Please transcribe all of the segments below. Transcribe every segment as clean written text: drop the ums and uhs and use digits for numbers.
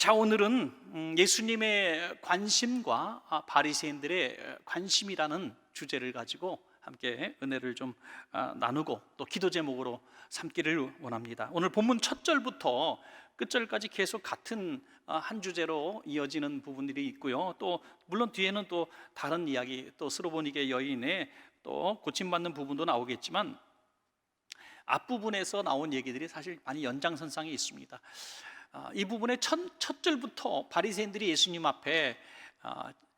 자, 오늘은 예수님의 관심과 바리새인들의 관심이라는 주제를 가지고 함께 은혜를 좀 나누고 또 기도 제목으로 삼기를 원합니다. 오늘 본문 첫 절부터 끝절까지 계속 같은 한 주제로 이어지는 부분들이 있고요. 또 물론 뒤에는 또 다른 이야기, 또 스로보니게 여인의 또 고침받는 부분도 나오겠지만 앞부분에서 나온 얘기들이 사실 많이 연장선상에 있습니다. 이 부분의 첫 절부터 바리새인들이 예수님 앞에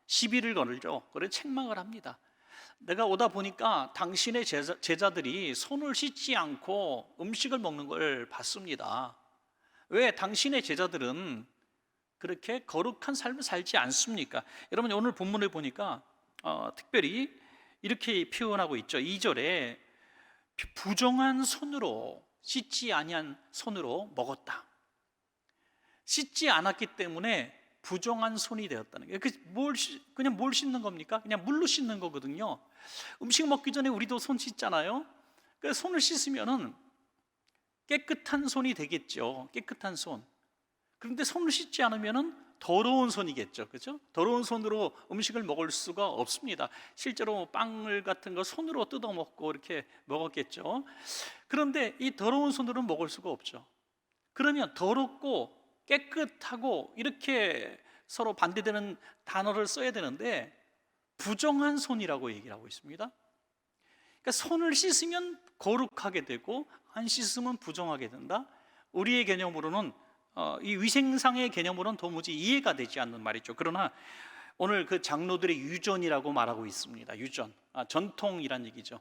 시비를 걸죠. 그래 책망을 합니다. 내가 오다 보니까 당신의 제자들이 손을 씻지 않고 음식을 먹는 걸 봤습니다. 왜 당신의 제자들은 그렇게 거룩한 삶을 살지 않습니까? 여러분, 오늘 본문을 보니까 특별히 이렇게 표현하고 있죠. 2절에 부정한 손으로, 씻지 아니한 손으로 먹었다. 씻지 않았기 때문에 부정한 손이 되었다는 거예요. 그냥 뭘 씻는 겁니까? 그냥 물로 씻는 거거든요. 음식 먹기 전에 우리도 손 씻잖아요. 그래서 손을 씻으면은 깨끗한 손이 되겠죠. 깨끗한 손. 그런데 손을 씻지 않으면은 더러운 손이겠죠. 그렇죠? 더러운 손으로 음식을 먹을 수가 없습니다. 실제로 빵을 같은 거 손으로 뜯어 먹고 이렇게 먹었겠죠. 그런데 이 더러운 손으로는 먹을 수가 없죠. 그러면 더럽고 깨끗하고 이렇게 서로 반대되는 단어를 써야 되는데 부정한 손이라고 얘기를 하고 있습니다. 그러니까 손을 씻으면 거룩하게 되고 안 씻으면 부정하게 된다. 우리의 개념으로는 이 위생상의 개념으로는 도무지 이해가 되지 않는 말이죠. 그러나 오늘 그 장로들의 유전이라고 말하고 있습니다. 유전, 전통이란 얘기죠.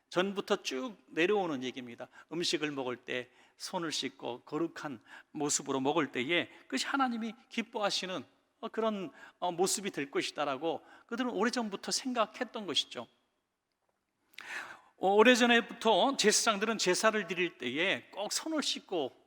전부터 쭉 내려오는 얘기입니다. 음식을 먹을 때 손을 씻고 거룩한 모습으로 먹을 때에 그것이 하나님이 기뻐하시는 그런 모습이 될 것이다라고 그들은 오래전부터 생각했던 것이죠. 오래전에부터 제사장들은 제사를 드릴 때에 꼭 손을 씻고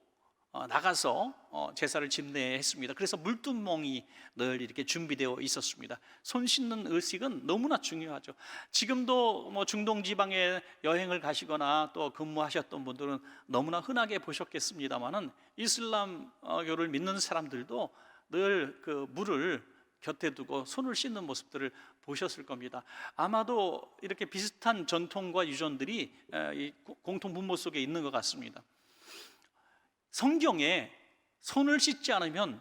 나가서 제사를 집례했습니다. 그래서 물두멍이 늘 이렇게 준비되어 있었습니다. 손 씻는 의식은 너무나 중요하죠. 지금도 뭐 중동 지방에 여행을 가시거나 또 근무하셨던 분들은 너무나 흔하게 보셨겠습니다만은 이슬람교를 믿는 사람들도 늘 그 물을 곁에 두고 손을 씻는 모습들을 보셨을 겁니다. 아마도 이렇게 비슷한 전통과 유전들이 이 공통 분모 속에 있는 것 같습니다. 성경에 손을 씻지 않으면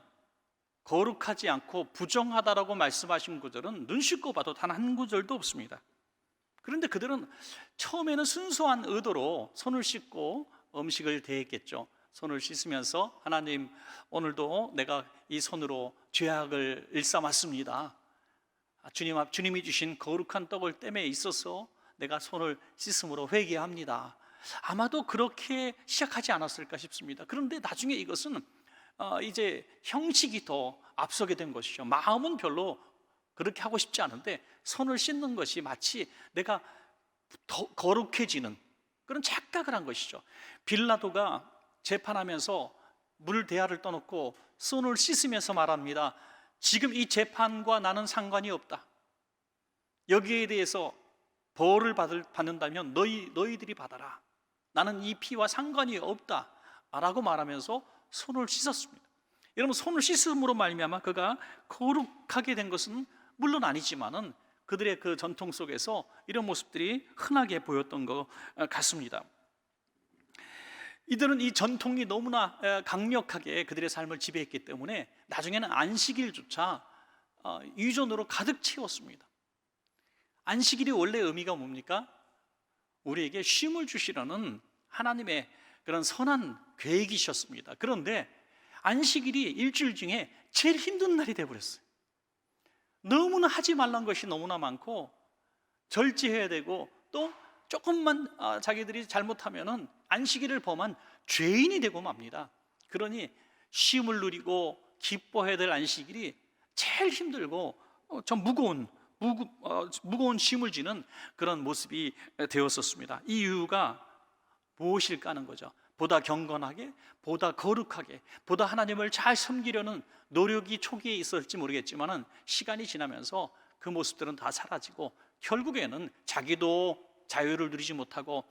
거룩하지 않고 부정하다라고 말씀하신 구절은 눈 씻고 봐도 단 한 구절도 없습니다. 그런데 그들은 처음에는 순수한 의도로 손을 씻고 음식을 대했겠죠. 손을 씻으면서 하나님, 오늘도 내가 이 손으로 죄악을 일삼았습니다. 주님이 주신 거룩한 떡을 땜에 있어서 내가 손을 씻음으로 회개합니다. 아마도 그렇게 시작하지 않았을까 싶습니다. 그런데 나중에 이것은 이제 형식이 더 앞서게 된 것이죠. 마음은 별로 그렇게 하고 싶지 않은데 손을 씻는 것이 마치 내가 더 거룩해지는 그런 착각을 한 것이죠. 빌라도가 재판하면서 물 대야를 떠놓고 손을 씻으면서 말합니다. 지금 이 재판과 나는 상관이 없다. 여기에 대해서 벌을 받는다면 너희들이 받아라. 나는 이 피와 상관이 없다 라고 말하면서 손을 씻었습니다. 여러분, 손을 씻음으로 말미암아 그가 거룩하게 된 것은 물론 아니지만은 그들의 그 전통 속에서 이런 모습들이 흔하게 보였던 것 같습니다. 이들은 이 전통이 너무나 강력하게 그들의 삶을 지배했기 때문에 나중에는 안식일조차 유전으로 가득 채웠습니다. 안식일이 원래 의미가 뭡니까? 우리에게 쉼을 주시려는 하나님의 그런 선한 계획이셨습니다. 그런데 안식일이 일주일 중에 제일 힘든 날이 되어버렸어요. 너무나 하지 말란 것이 너무나 많고 절제해야 되고 또 조금만 자기들이 잘못하면은 안식일을 범한 죄인이 되고 맙니다. 그러니 쉼을 누리고 기뻐해야 될 안식일이 제일 힘들고 좀 무거운 쉼을 지는 그런 모습이 되었었습니다. 이 이유가 무엇일까 하는 거죠. 보다 경건하게, 보다 거룩하게, 보다 하나님을 잘 섬기려는 노력이 초기에 있었을지 모르겠지만은 시간이 지나면서 그 모습들은 다 사라지고 결국에는 자기도 자유를 누리지 못하고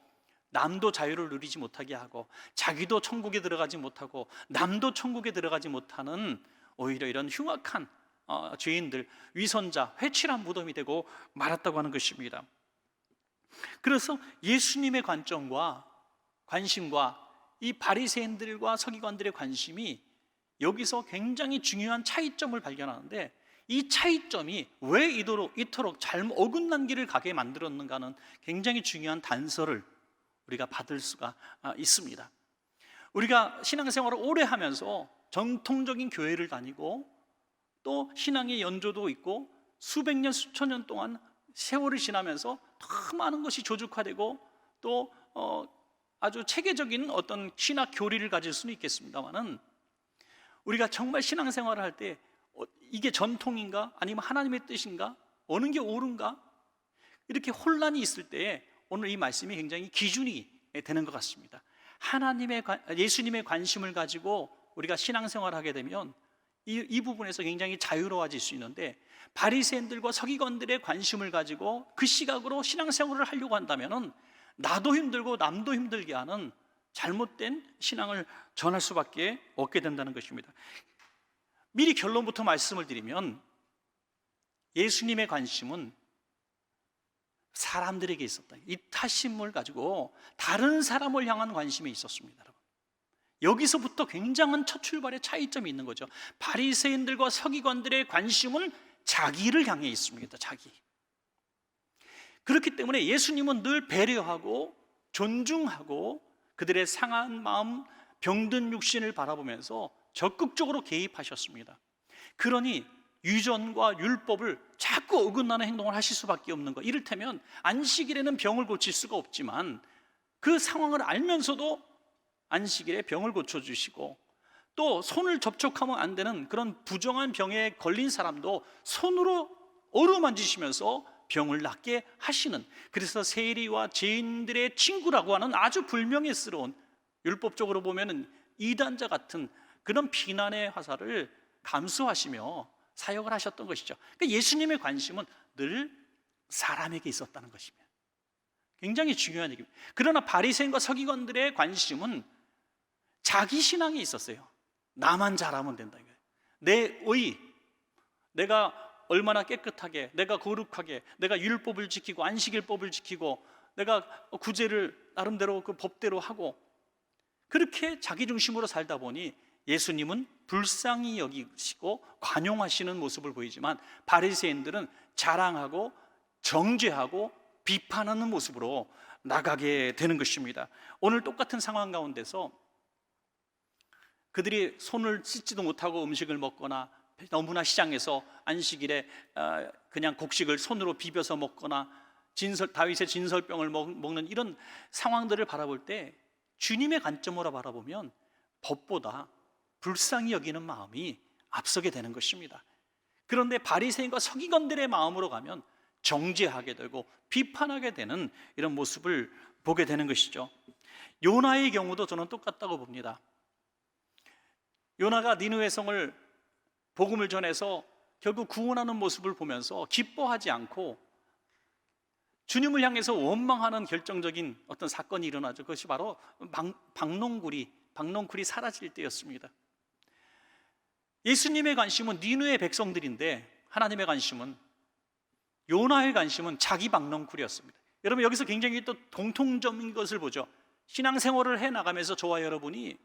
남도 자유를 누리지 못하게 하고 자기도 천국에 들어가지 못하고 남도 천국에 들어가지 못하는 오히려 이런 흉악한 죄인들, 위선자, 회칠한 무덤이 되고 말았다고 하는 것입니다. 그래서 예수님의 관점과 관심과 이 바리새인들과 서기관들의 관심이 여기서 굉장히 중요한 차이점을 발견하는데, 이 차이점이 왜 이토록 잘못 어긋난 길을 가게 만들었는가는 굉장히 중요한 단서를 우리가 받을 수가 있습니다. 우리가 신앙생활을 오래 하면서 전통적인 교회를 다니고 또 신앙의 연조도 있고 수백 년 수천 년 동안 세월이 지나면서 더 많은 것이 조직화되고 또 아주 체계적인 어떤 신학 교리를 가질 수는 있겠습니다만은, 우리가 정말 신앙생활을 할 때 이게 전통인가 아니면 하나님의 뜻인가, 어느 게 옳은가, 이렇게 혼란이 있을 때에 오늘 이 말씀이 굉장히 기준이 되는 것 같습니다. 예수님의 관심을 가지고 우리가 신앙생활을 하게 되면 이 부분에서 굉장히 자유로워질 수 있는데, 바리새인들과 서기관들의 관심을 가지고 그 시각으로 신앙생활을 하려고 한다면 나도 힘들고 남도 힘들게 하는 잘못된 신앙을 전할 수밖에 없게 된다는 것입니다. 미리 결론부터 말씀을 드리면, 예수님의 관심은 사람들에게 있었다. 이타심을 가지고 다른 사람을 향한 관심이 있었습니다. 여러분, 여기서부터 굉장한 첫 출발의 차이점이 있는 거죠. 바리새인들과 서기관들의 관심은 자기를 향해 있습니다. 자기. 그렇기 때문에 예수님은 늘 배려하고 존중하고 그들의 상한 마음, 병든 육신을 바라보면서 적극적으로 개입하셨습니다. 그러니 유전과 율법을 자꾸 어긋나는 행동을 하실 수밖에 없는 거. 이를테면 안식일에는 병을 고칠 수가 없지만 그 상황을 알면서도 안식일에 병을 고쳐주시고, 또 손을 접촉하면 안 되는 그런 부정한 병에 걸린 사람도 손으로 어루만지시면서 병을 낫게 하시는, 그래서 세리와 죄인들의 친구라고 하는 아주 불명예스러운, 율법적으로 보면 이단자 같은 그런 비난의 화살을 감수하시며 사역을 하셨던 것이죠. 그러니까 예수님의 관심은 늘 사람에게 있었다는 것입니다. 굉장히 중요한 얘기입니다. 그러나 바리새인과 서기관들의 관심은 자기 신앙에 있었어요. 나만 잘하면 된다. 내 의, 내가 얼마나 깨끗하게, 내가 거룩하게, 내가 율법을 지키고 안식일법을 지키고 내가 구제를 나름대로 그 법대로 하고, 그렇게 자기 중심으로 살다 보니 예수님은 불쌍히 여기시고 관용하시는 모습을 보이지만, 바리새인들은 자랑하고 정죄하고 비판하는 모습으로 나가게 되는 것입니다. 오늘 똑같은 상황 가운데서 그들이 손을 씻지도 못하고 음식을 먹거나, 너무나 시장에서 안식일에 그냥 곡식을 손으로 비벼서 먹거나, 다윗의 진설병을 먹는 이런 상황들을 바라볼 때 주님의 관점으로 바라보면 법보다 불쌍히 여기는 마음이 앞서게 되는 것입니다. 그런데 바리새인과 서기관들의 마음으로 가면 정죄하게 되고 비판하게 되는 이런 모습을 보게 되는 것이죠. 요나의 경우도 저는 똑같다고 봅니다. 요나가 니느웨 성을 복음을 전해서 결국 구원하는 모습을 보면서 기뻐하지 않고 주님을 향해서 원망하는 결정적인 어떤 사건이 일어나죠. 그것이 바로 박농쿨이 사라질 때였습니다. 예수님의 관심은 니느웨 백성들인데, 하나님의 관심은, 요나의 관심은 자기 박농쿨이었습니다. 여러분, 여기서 굉장히 또 공통점인 것을 보죠. 신앙생활을 해나가면서 저와 여러분이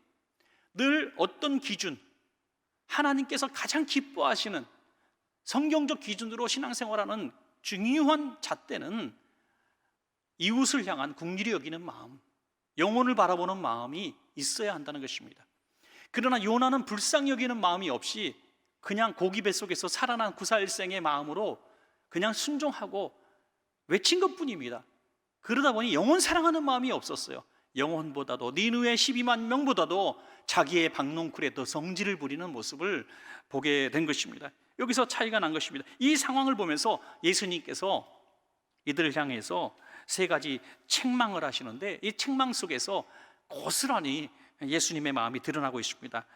늘 어떤 기준, 하나님께서 가장 기뻐하시는 성경적 기준으로 신앙생활하는 중요한 잣대는 이웃을 향한 긍휼히 여기는 마음, 영혼을 바라보는 마음이 있어야 한다는 것입니다. 그러나 요나는 불쌍히 여기는 마음이 없이 그냥 고기 뱃속에서 살아난 구사일생의 마음으로 그냥 순종하고 외친 것뿐입니다. 그러다 보니 영혼 사랑하는 마음이 없었어요. 영혼보다도, 니느웨 12만 명보다도 자기의 박농쿨에 더 성질을 부리는 모습을 보게 된 것입니다. 여기서 차이가 난 것입니다. 이 상황을 보면서 예수님께서 이들을 향해서 세 가지 책망을 하시는데, 이 책망 속에서 고스란히 예수님의 마음이 드러나고 있습니다.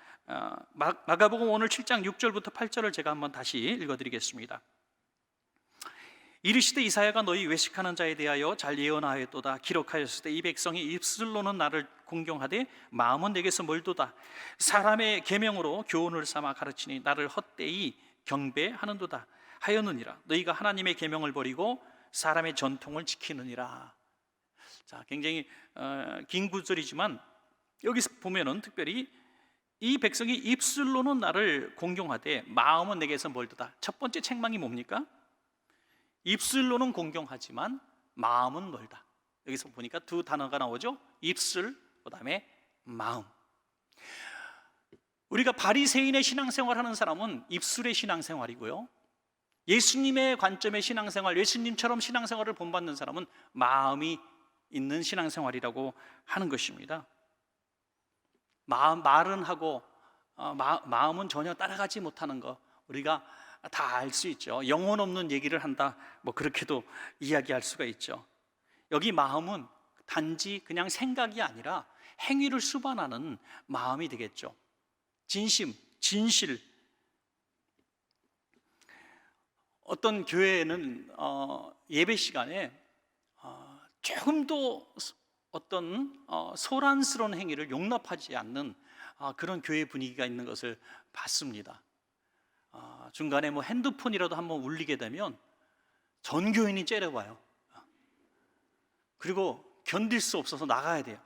마가복음 오늘 7장 6절부터 8절을 제가 한번 다시 읽어드리겠습니다. 이르시되 이사야가 너희 외식하는 자에 대하여 잘 예언하였도다. 기록하였을 때 이 백성이 입술로는 나를 공경하되 마음은 내게서 멀도다. 사람의 계명으로 교훈을 삼아 가르치니 나를 헛되이 경배하는도다 하였느니라. 너희가 하나님의 계명을 버리고 사람의 전통을 지키느니라. 자, 굉장히 긴 구절이지만 여기서 보면은 특별히 이 백성이 입술로는 나를 공경하되 마음은 내게서 멀도다. 첫 번째 책망이 뭡니까? 입술로는 공경하지만 마음은 멀다. 여기서 보니까 두 단어가 나오죠. 입술, 그 다음에 마음. 우리가 바리새인의 신앙생활 하는 사람은 입술의 신앙생활이고요, 예수님의 관점의 신앙생활, 예수님처럼 신앙생활을 본받는 사람은 마음이 있는 신앙생활이라고 하는 것입니다. 말은 하고 마음은 전혀 따라가지 못하는 거 우리가 다 알 수 있죠. 영혼 없는 얘기를 한다, 뭐 그렇게도 이야기할 수가 있죠. 여기 마음은 단지 그냥 생각이 아니라 행위를 수반하는 마음이 되겠죠. 진심, 진실. 어떤 교회에는 예배 시간에 조금도 어떤 소란스러운 행위를 용납하지 않는 그런 교회 분위기가 있는 것을 봤습니다. 중간에 뭐 핸드폰이라도 한번 울리게 되면 전 교인이 째려봐요. 그리고 견딜 수 없어서 나가야 돼요.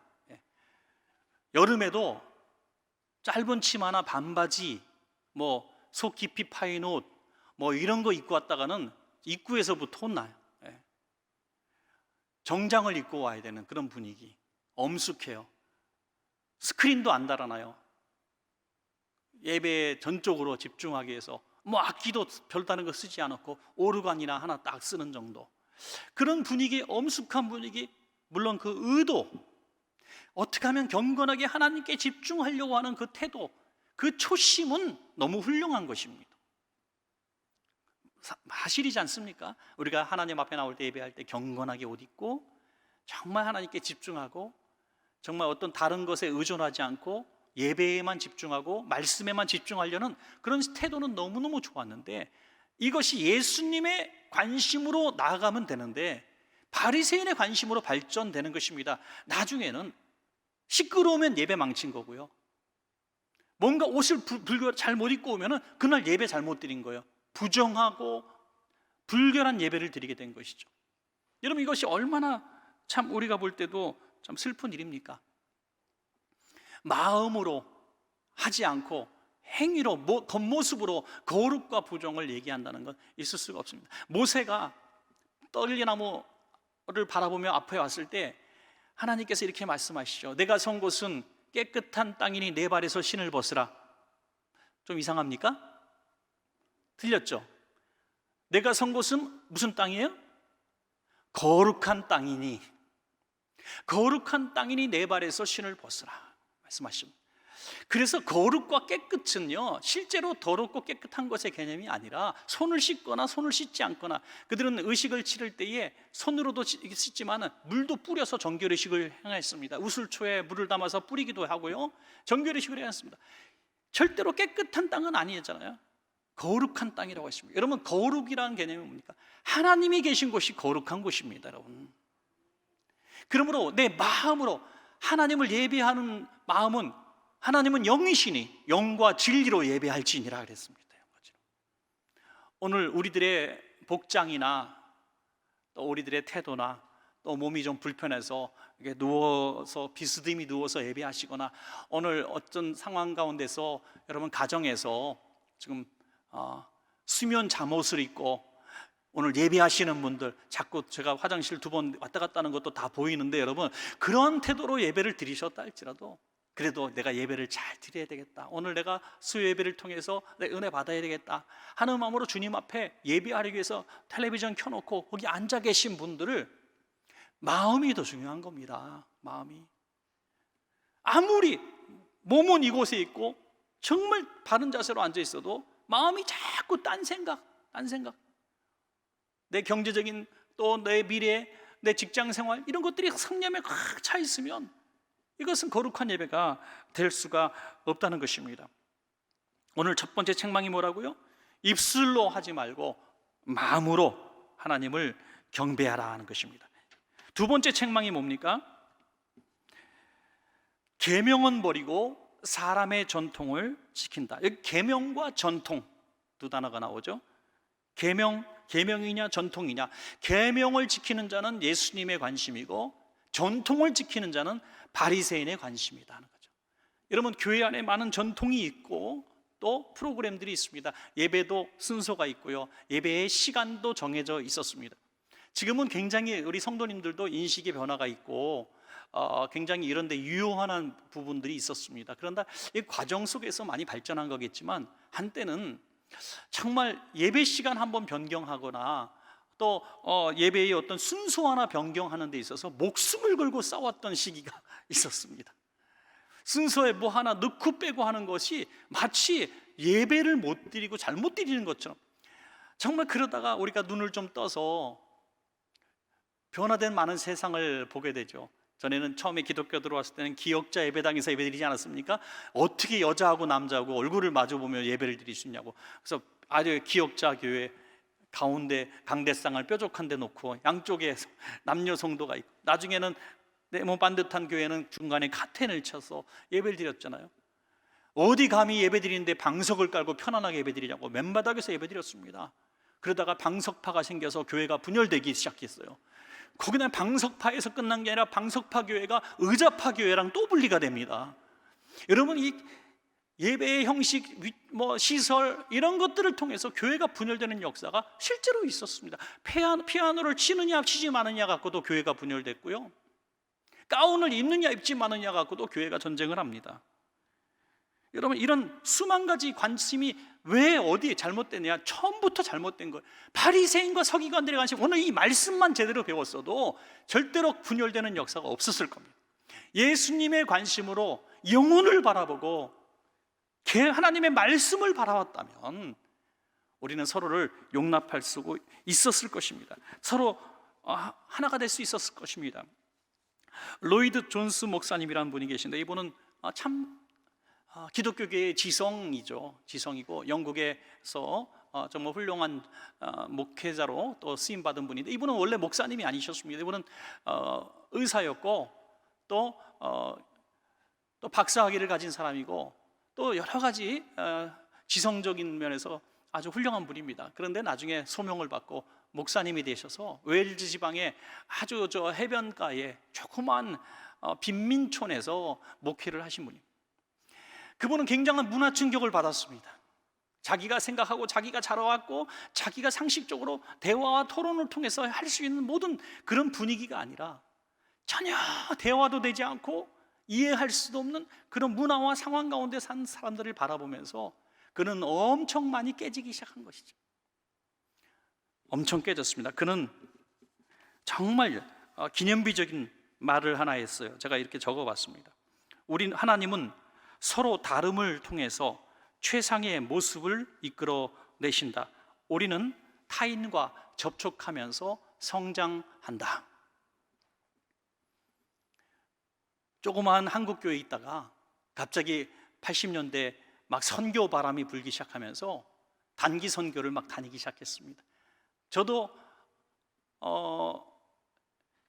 여름에도 짧은 치마나 반바지, 뭐 속 깊이 파인 옷, 뭐 이런 거 입고 왔다가는 입구에서부터 혼나요. 정장을 입고 와야 되는 그런 분위기. 엄숙해요. 스크린도 안 달아놔요. 예배에 전적으로 집중하기 위해서 뭐 악기도 별다른 거 쓰지 않았고 오르간이나 하나 딱 쓰는 정도. 그런 분위기, 엄숙한 분위기. 물론 그 의도, 어떻게 하면 경건하게 하나님께 집중하려고 하는 그 태도, 그 초심은 너무 훌륭한 것입니다. 사실이지 않습니까? 우리가 하나님 앞에 나올 때, 예배할 때 경건하게 옷 입고 정말 하나님께 집중하고 정말 어떤 다른 것에 의존하지 않고 예배에만 집중하고 말씀에만 집중하려는 그런 태도는 너무너무 좋았는데, 이것이 예수님의 관심으로 나아가면 되는데 바리새인의 관심으로 발전되는 것입니다. 나중에는 시끄러우면 예배 망친 거고요, 뭔가 옷을 잘 못 입고 오면 그날 예배 잘못 드린 거예요. 부정하고 불결한 예배를 드리게 된 것이죠. 여러분, 이것이 얼마나 참 우리가 볼 때도 참 슬픈 일입니까? 마음으로 하지 않고 행위로, 겉모습으로 거룩과 부정을 얘기한다는 건 있을 수가 없습니다. 모세가 떨기나무를 바라보며 앞에 왔을 때 하나님께서 이렇게 말씀하시죠. 내가 선 곳은 깨끗한 땅이니 내 발에서 신을 벗으라. 좀 이상합니까? 틀렸죠? 내가 선 곳은 무슨 땅이에요? 거룩한 땅이니, 거룩한 땅이니 내 발에서 신을 벗으라 말씀하십니다. 그래서 거룩과 깨끗은요, 실제로 더럽고 깨끗한 것의 개념이 아니라 손을 씻거나 손을 씻지 않거나, 그들은 의식을 치를 때에 손으로도 씻지만 물도 뿌려서 정결의식을 행했습니다. 우슬초에 물을 담아서 뿌리기도 하고요, 정결의식을 행했습니다. 절대로 깨끗한 땅은 아니었잖아요. 거룩한 땅이라고 했습니다. 여러분, 거룩이라는 개념이 뭡니까? 하나님이 계신 곳이 거룩한 곳입니다, 여러분. 그러므로 내 마음으로 하나님을 예배하는 마음은, 하나님은 영이시니 영과 진리로 예배할지니라 그랬습니다. 오늘 우리들의 복장이나 또 우리들의 태도나 또 몸이 좀 불편해서 누워서 비스듬히 누워서 예배하시거나, 오늘 어떤 상황 가운데서 여러분 가정에서 지금 수면 잠옷을 입고 오늘 예배하시는 분들, 자꾸 제가 화장실 2번 왔다 갔다 하는 것도 다 보이는데, 여러분 그런 태도로 예배를 드리셨다 할지라도 그래도 내가 예배를 잘 드려야 되겠다, 오늘 내가 수요 예배를 통해서 내 은혜 받아야 되겠다 하는 마음으로 주님 앞에 예배하기 위해서 텔레비전 켜놓고 거기 앉아 계신 분들을, 마음이 더 중요한 겁니다. 마음이. 아무리 몸은 이곳에 있고 정말 바른 자세로 앉아 있어도 마음이 자꾸 딴 생각, 내 경제적인, 또 내 미래, 내 직장 생활, 이런 것들이 상념에 꽉 차 있으면 이것은 거룩한 예배가 될 수가 없다는 것입니다. 오늘 첫 번째 책망이 뭐라고요? 입술로 하지 말고 마음으로 하나님을 경배하라 하는 것입니다. 두 번째 책망이 뭡니까? 계명은 버리고 사람의 전통을 지킨다. 여기 계명과 전통 두 단어가 나오죠. 계명이냐 전통이냐. 계명을 지키는 자는 예수님의 관심이고 전통을 지키는 자는 바리새인의 관심이다 하는 거죠. 여러분, 교회 안에 많은 전통이 있고 또 프로그램들이 있습니다. 예배도 순서가 있고요, 예배의 시간도 정해져 있었습니다. 지금은 굉장히 우리 성도님들도 인식의 변화가 있고 굉장히 이런 데 유효한 부분들이 있었습니다. 그런데 이 과정 속에서 많이 발전한 거겠지만 한때는 정말 예배 시간 한번 변경하거나 또 예배의 어떤 순서 하나 변경하는 데 있어서 목숨을 걸고 싸웠던 시기가 있었습니다. 순서에 뭐 하나 넣고 빼고 하는 것이 마치 예배를 못 드리고 잘못 드리는 것처럼, 정말 그러다가 우리가 눈을 좀 떠서 변화된 많은 세상을 보게 되죠. 전에는 처음에 기독교 들어왔을 때는 기역자 예배당에서 예배드리지 않았습니까? 어떻게 여자하고 남자하고 얼굴을 마주보며 예배를 드릴 수 있냐고. 그래서 아주 기역자 교회 가운데 강대상을 뾰족한 데 놓고 양쪽에 남녀 성도가 있고, 나중에는 네모 반듯한 교회는 중간에 카텐을 쳐서 예배를 드렸잖아요. 어디 감히 예배 드리는데 방석을 깔고 편안하게 예배 드리냐고 맨바닥에서 예배 드렸습니다. 그러다가 방석파가 생겨서 교회가 분열되기 시작했어요. 거기는 방석파에서 끝난 게 아니라 방석파 교회가 의자파 교회랑 또 분리가 됩니다. 여러분, 이 예배의 형식, 시설 이런 것들을 통해서 교회가 분열되는 역사가 실제로 있었습니다. 피아노를 치느냐 치지 마느냐 갖고도 교회가 분열됐고요, 가운을 입느냐 입지 마느냐 갖고도 교회가 전쟁을 합니다. 여러분, 이런 수만 가지 관심이 왜 어디에 잘못됐냐? 처음부터 잘못된 거예요. 바리새인과 서기관들의 관심, 오늘 이 말씀만 제대로 배웠어도 절대로 분열되는 역사가 없었을 겁니다. 예수님의 관심으로 영혼을 바라보고 하나님의 말씀을 바라봤다면 우리는 서로를 용납할 수 있었을 것입니다. 서로 하나가 될 수 있었을 것입니다. 로이드 존스 목사님이라는 분이 계신데, 이분은 참 기독교계의 지성이고 영국에서 정말 훌륭한 목회자로 또 쓰임받은 분인데, 이분은 원래 목사님이 아니셨습니다. 이분은 의사였고 또 박사학위를 가진 사람이고 또 여러 가지 지성적인 면에서 아주 훌륭한 분입니다. 그런데 나중에 소명을 받고 목사님이 되셔서 웨일즈 지방의 아주 해변가에 조그만 빈민촌에서 목회를 하신 분입니다. 그분은 굉장한 문화 충격을 받았습니다. 자기가 생각하고 자기가 자라왔고 자기가 상식적으로 대화와 토론을 통해서 할 수 있는 모든 그런 분위기가 아니라 전혀 대화도 되지 않고 이해할 수도 없는 그런 문화와 상황 가운데 산 사람들을 바라보면서 그는 엄청 많이 깨지기 시작한 것이죠. 엄청 깨졌습니다. 그는 정말 기념비적인 말을 하나 했어요. 제가 이렇게 적어봤습니다. 하나님은 서로 다름을 통해서 최상의 모습을 이끌어내신다. 우리는 타인과 접촉하면서 성장한다. 조그마한 한국교회에 있다가 갑자기 80년대 막 선교 바람이 불기 시작하면서 단기 선교를 막 다니기 시작했습니다. 저도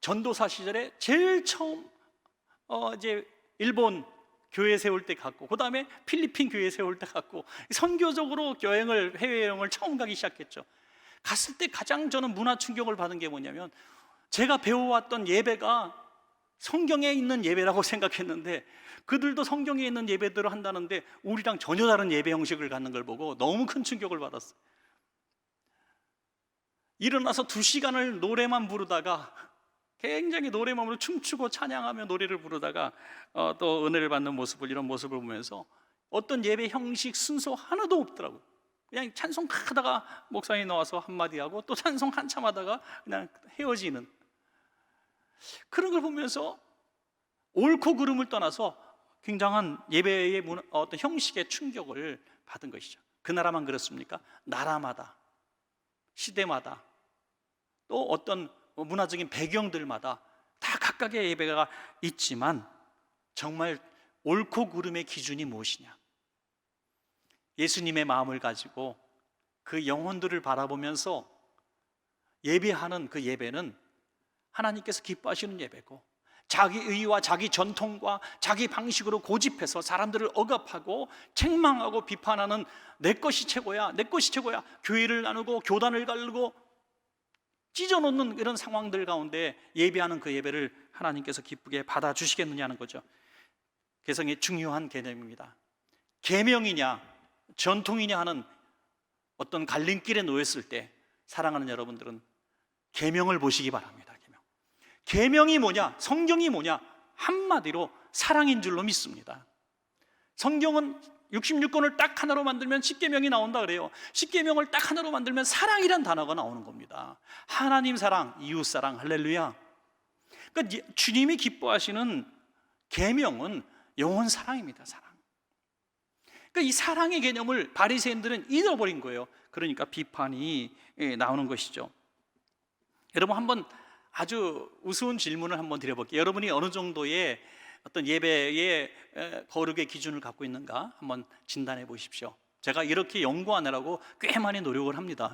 전도사 시절에 제일 처음 이제 일본 교회 세울 때 갔고, 그 다음에 필리핀 교회 세울 때 갔고, 선교적으로 해외여행을 처음 가기 시작했죠. 갔을 때 가장 저는 문화 충격을 받은 게 뭐냐면, 제가 배워왔던 예배가 성경에 있는 예배라고 생각했는데 그들도 성경에 있는 예배대로 한다는데 우리랑 전혀 다른 예배 형식을 갖는 걸 보고 너무 큰 충격을 받았어요. 일어나서 2시간을 노래만 부르다가, 굉장히 노래만으로 춤추고 찬양하며 노래를 부르다가 또 은혜를 받는 이런 모습을 보면서 어떤 예배 형식 순서 하나도 없더라고요. 그냥 찬송하다가 목사님이 나와서 한마디 하고 또 찬송 한참 하다가 그냥 헤어지는 그런 걸 보면서 옳고 그름을 떠나서 굉장한 예배의 어떤 형식의 충격을 받은 것이죠. 그 나라만 그렇습니까? 나라마다, 시대마다, 또 어떤 문화적인 배경들마다 다 각각의 예배가 있지만 정말 옳고 그름의 기준이 무엇이냐? 예수님의 마음을 가지고 그 영혼들을 바라보면서 예배하는 그 예배는 하나님께서 기뻐하시는 예배고, 자기 의와 자기 전통과 자기 방식으로 고집해서 사람들을 억압하고 책망하고 비판하는 내 것이 최고야, 내 것이 최고야, 교회를 나누고 교단을 가르고 찢어놓는 이런 상황들 가운데 예배하는 그 예배를 하나님께서 기쁘게 받아주시겠느냐는 거죠. 개성의 중요한 개념입니다. 계명이냐 전통이냐 하는 어떤 갈림길에 놓였을 때 사랑하는 여러분들은 계명을 보시기 바랍니다. 계명이 뭐냐? 성경이 뭐냐? 한마디로 사랑인 줄로 믿습니다. 성경은 66권을 딱 하나로 만들면 10계명이 나온다 그래요. 10계명을 딱 하나로 만들면 사랑이란 단어가 나오는 겁니다. 하나님 사랑, 이웃 사랑, 할렐루야. 그러니까 주님이 기뻐하시는 계명은 영원 사랑입니다. 사랑. 그러니까 이 사랑의 개념을 바리새인들은 잃어버린 거예요. 그러니까 비판이 나오는 것이죠. 여러분, 한번 아주 우스운 질문을 한번 드려볼게요. 여러분이 어느 정도의 어떤 예배의 거룩의 기준을 갖고 있는가 한번 진단해 보십시오. 제가 이렇게 연구하느라고 꽤 많이 노력을 합니다.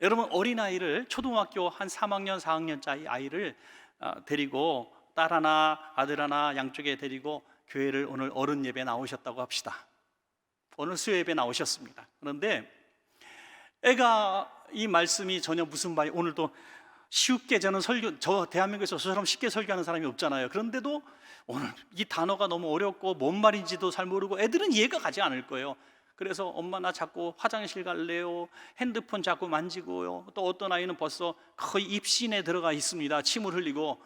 여러분 어린아이를, 초등학교 한 3학년 4학년짜리 아이를 데리고 딸 하나 아들 하나 양쪽에 데리고 교회를 오늘 어른 예배 나오셨다고 합시다. 오늘 수요 예배 나오셨습니다. 그런데 애가 이 말씀이 전혀 무슨 말이, 오늘도 쉽게 저는 저 대한민국에서 저처럼 쉽게 설교하는 사람이 없잖아요. 그런데도 오늘 이 단어가 너무 어렵고 뭔 말인지도 잘 모르고 애들은 이해가 가지 않을 거예요. 그래서 엄마 나 자꾸 화장실 갈래요, 핸드폰 자꾸 만지고요, 또 어떤 아이는 벌써 거의 입신에 들어가 있습니다. 침을 흘리고.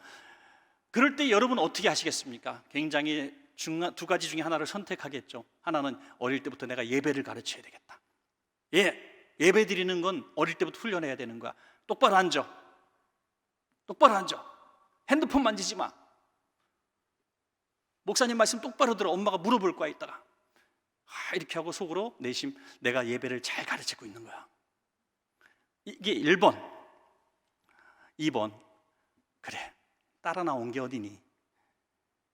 그럴 때 여러분 어떻게 하시겠습니까? 굉장히 두 가지 중에 하나를 선택하겠죠. 하나는 어릴 때부터 내가 예배를 가르쳐야 되겠다. 예배 드리는 건 어릴 때부터 훈련해야 되는 거야. 똑바로 앉아. 똑바로 앉아. 핸드폰 만지지 마. 목사님 말씀 똑바로 들어. 엄마가 물어볼 거야 이따가. 이렇게 하고 속으로 내심 내가 예배를 잘 가르치고 있는 거야. 이게 1번. 2번. 그래, 따라 나온 게 어디니?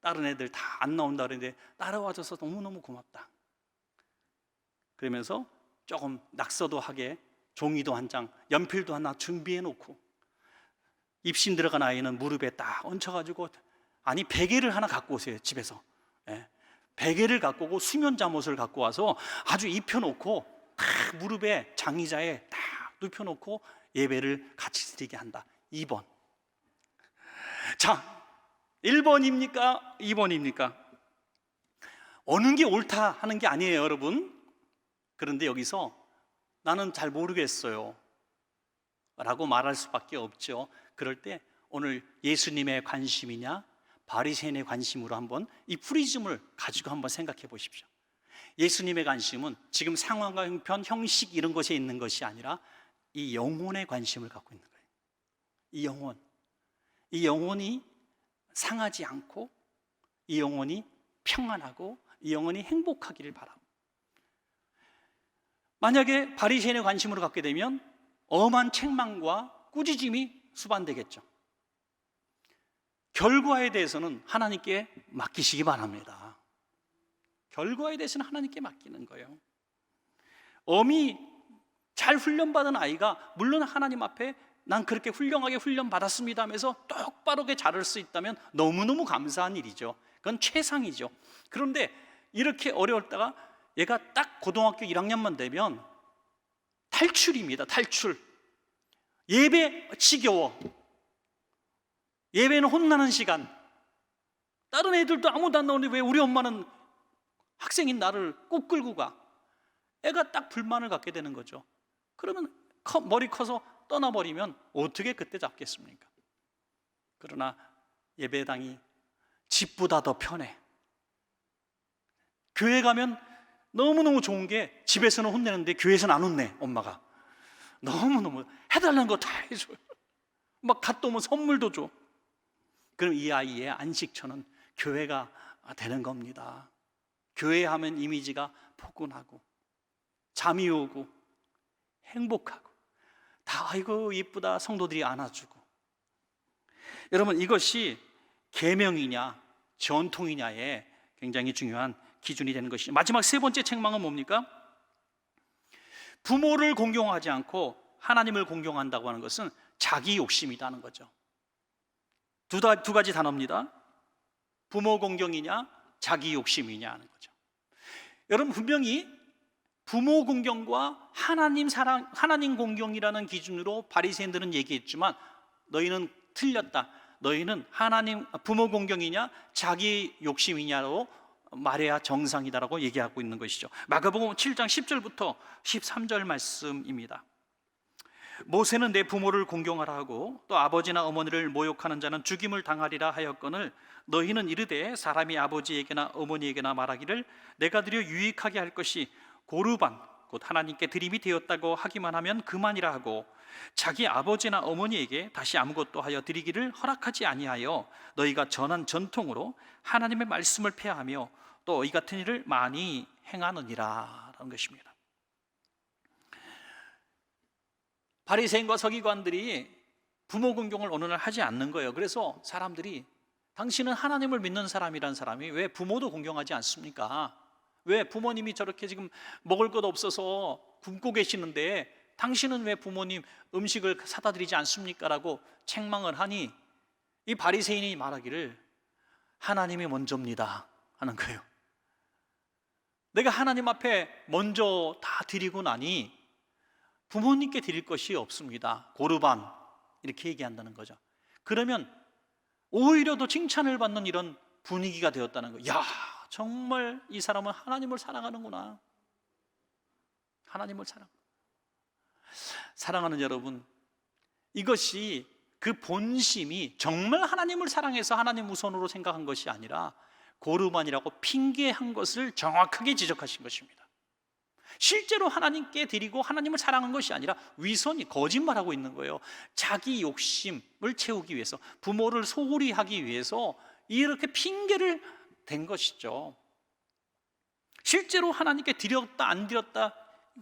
다른 애들 다 안 나온다 그랬는데 따라와줘서 너무너무 고맙다. 그러면서 조금 낙서도 하게 종이도 한 장, 연필도 하나 준비해 놓고, 입신 들어간 아이는 무릎에 딱 얹혀가지고, 아니 베개를 하나 갖고 오세요. 집에서 베개를 갖고 오고 수면 잠옷을 갖고 와서 아주 입혀놓고 딱 무릎에 장의자에 딱 눕혀놓고 예배를 같이 드리게 한다. 2번. 자, 1번입니까? 2번입니까? 어느 게 옳다 하는 게 아니에요, 여러분. 그런데 여기서 나는 잘 모르겠어요 라고 말할 수밖에 없죠. 그럴 때 오늘 예수님의 관심이냐 바리새인의 관심으로 한번 이 프리즘을 가지고 한번 생각해 보십시오. 예수님의 관심은 지금 상황과 형편, 형식 이런 것에 있는 것이 아니라 이 영혼의 관심을 갖고 있는 거예요. 이 영혼이 상하지 않고, 이 영혼이 평안하고, 이 영혼이 행복하기를 바라고. 만약에 바리새인의 관심으로 갖게 되면 엄한 책망과 꾸짖음이 수반되겠죠. 결과에 대해서는 하나님께 맡기시기 바랍니다. 결과에 대해서는 하나님께 맡기는 거예요. 엄히 잘 훈련받은 아이가 물론 하나님 앞에 난 그렇게 훌륭하게 훈련받았습니다 하면서 똑바르게 자랄 수 있다면 너무너무 감사한 일이죠. 그건 최상이죠. 그런데 이렇게 어려웠다가 얘가 딱 고등학교 1학년만 되면 탈출입니다. 탈출. 예배 지겨워. 예배는 혼나는 시간. 다른 애들도 아무도 안 나오는데 왜 우리 엄마는 학생인 나를 꼭 끌고 가? 애가 딱 불만을 갖게 되는 거죠. 그러면 머리 커서 떠나버리면 어떻게 그때 잡겠습니까? 그러나 예배당이 집보다 더 편해. 교회 가면 너무너무 좋은 게 집에서는 혼내는데 교회에서는 안 혼내. 엄마가 너무너무 해달라는 거 다 해줘요. 막 갔다 오면 선물도 줘. 그럼 이 아이의 안식처는 교회가 되는 겁니다. 교회 하면 이미지가 포근하고 잠이 오고 행복하고 다 아이고 이쁘다 성도들이 안아주고. 여러분, 이것이 계명이냐 전통이냐에 굉장히 중요한 기준이 되는 것이죠. 마지막 세 번째 책망은 뭡니까? 부모를 공경하지 않고 하나님을 공경한다고 하는 것은 자기 욕심이라는 거죠. 두 가지 단어입니다. 부모 공경이냐 자기 욕심이냐 하는 거죠. 여러분, 분명히 부모 공경과 하나님 사랑, 하나님 공경이라는 기준으로 바리새인들은 얘기했지만 너희는 틀렸다. 너희는 하나님 부모 공경이냐 자기 욕심이냐로 말해야 정상이다라고 얘기하고 있는 것이죠. 마가복음 7장 10절부터 13절 말씀입니다. 모세는 내 부모를 공경하라 하고 또 아버지나 어머니를 모욕하는 자는 죽임을 당하리라 하였거늘 너희는 이르되 사람이 아버지에게나 어머니에게나 말하기를 내가 드려 유익하게 할 것이 고르반 곧 하나님께 드림이 되었다고 하기만 하면 그만이라 하고 자기 아버지나 어머니에게 다시 아무것도 하여 드리기를 허락하지 아니하여 너희가 전한 전통으로 하나님의 말씀을 폐하며 또 이 같은 일을 많이 행하느니라 라는 것입니다. 바리새인과 서기관들이 부모 공경을 어느 날 하지 않는 거예요. 그래서 사람들이 당신은 하나님을 믿는 사람이란 사람이 왜 부모도 공경하지 않습니까? 왜 부모님이 저렇게 지금 먹을 것 없어서 굶고 계시는데 당신은 왜 부모님 음식을 사다 드리지 않습니까? 라고 책망을 하니 이 바리새인이 말하기를 하나님이 먼저입니다 하는 거예요. 내가 하나님 앞에 먼저 다 드리고 나니 부모님께 드릴 것이 없습니다. 고르반 이렇게 얘기한다는 거죠. 그러면 오히려 더 칭찬을 받는 이런 분위기가 되었다는 거예요. 야, 정말 이 사람은 하나님을 사랑하는구나. 하나님을 사랑하는 여러분, 이것이 그 본심이 정말 하나님을 사랑해서 하나님 우선으로 생각한 것이 아니라 고르반이라고 핑계한 것을 정확하게 지적하신 것입니다. 실제로 하나님께 드리고 하나님을 사랑한 것이 아니라 위선이 거짓말하고 있는 거예요. 자기 욕심을 채우기 위해서, 부모를 소홀히 하기 위해서 이렇게 핑계를 댄 것이죠. 실제로 하나님께 드렸다 안 드렸다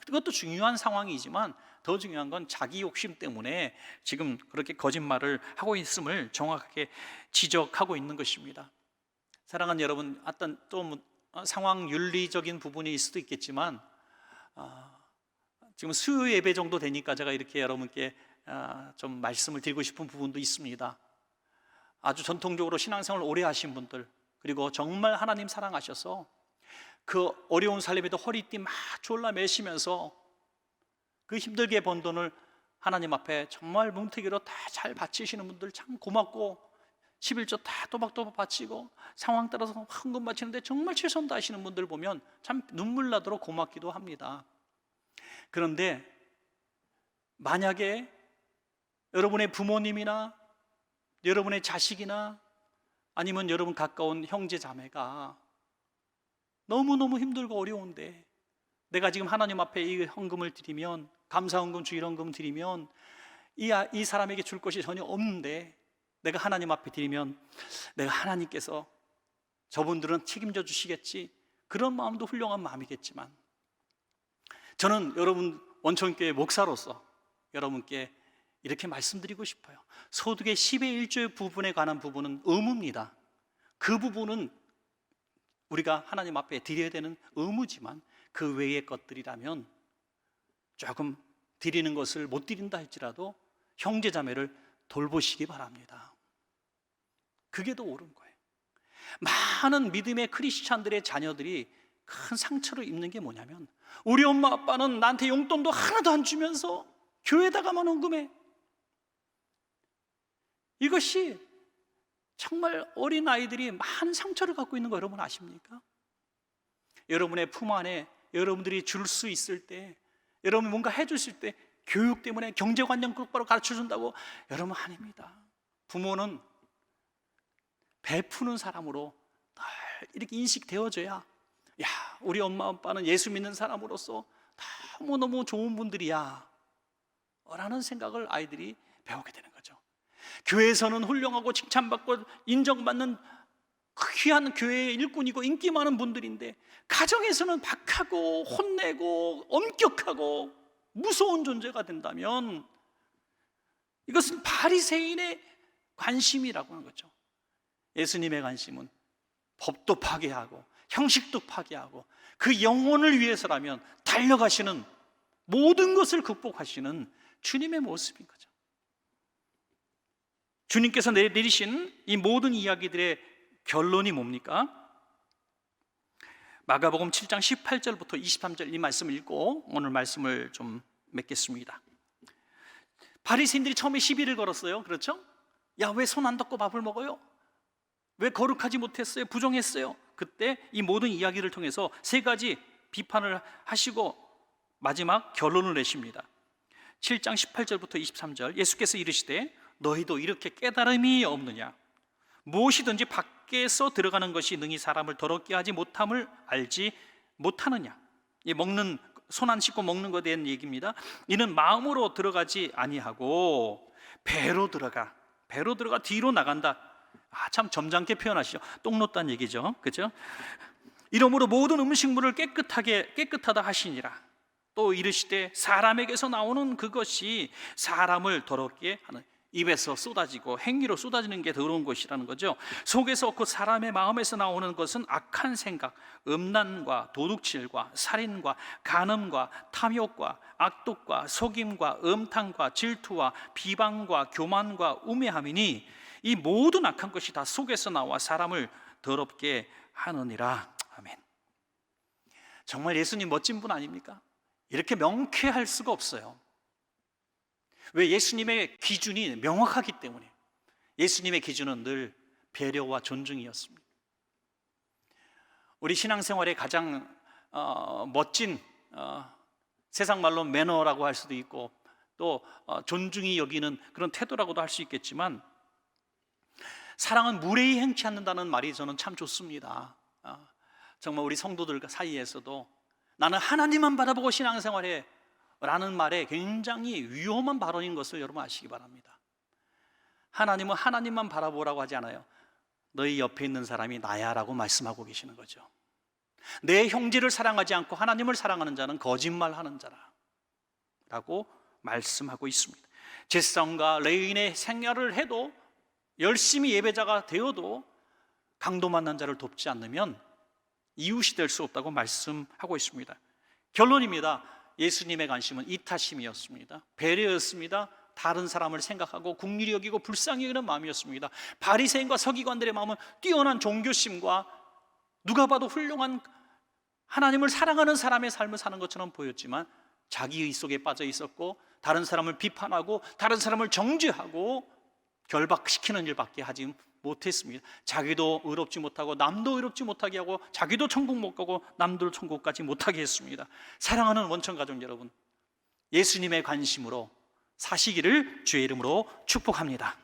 그것도 중요한 상황이지만 더 중요한 건 자기 욕심 때문에 지금 그렇게 거짓말을 하고 있음을 정확하게 지적하고 있는 것입니다. 사랑하는 여러분, 어떤 또 상황 윤리적인 부분일 수도 있겠지만 지금 수요 예배 정도 되니까 제가 이렇게 여러분께 좀 말씀을 드리고 싶은 부분도 있습니다. 아주 전통적으로 신앙생활을 오래 하신 분들, 그리고 정말 하나님 사랑하셔서 그 어려운 삶에도 허리띠 막 졸라 매시면서 그 힘들게 번 돈을 하나님 앞에 정말 뭉태기로 다 잘 바치시는 분들 참 고맙고, 11조 다 또박또박 바치고 상황 따라서 헌금 바치는데 정말 최선 다하시는 분들 보면 참 눈물 나도록 고맙기도 합니다. 그런데 만약에 여러분의 부모님이나 여러분의 자식이나 아니면 여러분 가까운 형제 자매가 너무너무 힘들고 어려운데 내가 지금 하나님 앞에 이 헌금을 드리면, 감사헌금, 주일헌금 드리면 이 사람에게 줄 것이 전혀 없는데 내가 하나님 앞에 드리면 내가 하나님께서 저분들은 책임져 주시겠지, 그런 마음도 훌륭한 마음이겠지만 저는 여러분 원천교회 목사로서 여러분께 이렇게 말씀드리고 싶어요. 소득의 10의 1조의 부분에 관한 부분은 의무입니다. 그 부분은 우리가 하나님 앞에 드려야 되는 의무지만 그 외의 것들이라면 조금 드리는 것을 못 드린다 할지라도 형제자매를 돌보시기 바랍니다. 그게 더 옳은 거예요. 많은 믿음의 크리스찬들의 자녀들이 큰 상처를 입는 게 뭐냐면 우리 엄마 아빠는 나한테 용돈도 하나도 안 주면서 교회에다가만 헌금해. 이것이 정말 어린 아이들이 많은 상처를 갖고 있는 거 여러분 아십니까? 여러분의 품 안에 여러분들이 줄 수 있을 때, 여러분이 뭔가 해주실 때 교육 때문에 경제관념 똑바로 가르쳐준다고 여러분 아닙니다. 부모는 베푸는 사람으로 늘 이렇게 인식되어져야, 야, 우리 엄마 아빠는 예수 믿는 사람으로서 너무너무 좋은 분들이야 라는 생각을 아이들이 배우게 되는 거죠. 교회에서는 훌륭하고 칭찬받고 인정받는 귀한 교회의 일꾼이고 인기 많은 분들인데 가정에서는 박하고 혼내고 엄격하고 무서운 존재가 된다면 이것은 바리새인의 관심이라고 하는 거죠. 예수님의 관심은 법도 파괴하고 형식도 파괴하고 그 영혼을 위해서라면 달려가시는, 모든 것을 극복하시는 주님의 모습인 거죠. 주님께서 내리신 이 모든 이야기들의 결론이 뭡니까? 마가복음 7장 18절부터 23절 이 말씀을 읽고 오늘 말씀을 좀 맺겠습니다. 바리새인들이 처음에 시비를 걸었어요. 그렇죠? 야, 왜 손 안 닦고 밥을 먹어요? 왜 거룩하지 못했어요? 부정했어요? 그때 이 모든 이야기를 통해서 세 가지 비판을 하시고 마지막 결론을 내십니다. 7장 18절부터 23절 예수께서 이르시되 너희도 이렇게 깨달음이 없느냐? 무엇이든지 밖에서 들어가는 것이 능히 사람을 더럽게 하지 못함을 알지 못하느냐? 이 먹는 손 안 씻고 먹는 것에 대한 얘기입니다. 이는 마음으로 들어가지 아니하고 배로 들어가 뒤로 나간다. 참 점잖게 표현하시죠. 똥 놓다는 얘기죠. 그렇죠? 이러므로 모든 음식물을 깨끗하다 하시니라. 또 이르시되 사람에게서 나오는 그것이 사람을 더럽게 하는, 입에서 쏟아지고 행위로 쏟아지는 게 더러운 것이라는 거죠. 속에서 그 사람의 마음에서 나오는 것은 악한 생각, 음란과 도둑질과 살인과 간음과 탐욕과 악독과 속임과 음탕과 질투와 비방과 교만과 우매함이니 이 모든 악한 것이 다 속에서 나와 사람을 더럽게 하느니라. 아멘. 정말 예수님 멋진 분 아닙니까? 이렇게 명쾌할 수가 없어요. 왜? 예수님의 기준이 명확하기 때문에. 예수님의 기준은 늘 배려와 존중이었습니다. 우리 신앙생활의 가장 멋진 세상 말로 매너라고 할 수도 있고 또 존중이 여기는 그런 태도라고도 할 수 있겠지만 사랑은 무례히 행치 않는다는 말이 저는 참 좋습니다. 정말 우리 성도들 사이에서도 나는 하나님만 바라보고 신앙생활해 라는 말에 굉장히 위험한 발언인 것을 여러분 아시기 바랍니다. 하나님은 하나님만 바라보라고 하지 않아요. 너희 옆에 있는 사람이 나야 라고 말씀하고 계시는 거죠. 내 형제를 사랑하지 않고 하나님을 사랑하는 자는 거짓말하는 자라 라고 말씀하고 있습니다. 제사장과 레위인의 생활을 해도 열심히 예배자가 되어도 강도 만난 자를 돕지 않으면 이웃이 될 수 없다고 말씀하고 있습니다. 결론입니다. 예수님의 관심은 이타심이었습니다. 배려였습니다. 다른 사람을 생각하고 긍휼히 여기고 불쌍히 여기는 마음이었습니다. 바리새인과 서기관들의 마음은 뛰어난 종교심과 누가 봐도 훌륭한 하나님을 사랑하는 사람의 삶을 사는 것처럼 보였지만 자기의 속에 빠져 있었고 다른 사람을 비판하고 다른 사람을 정죄하고 결박시키는 일밖에 하지 못했습니다. 자기도 의롭지 못하고 남도 의롭지 못하게 하고 자기도 천국 못 가고 남도 천국 가지 못하게 했습니다. 사랑하는 원천가족 여러분, 예수님의 관심으로 사시기를 주의 이름으로 축복합니다.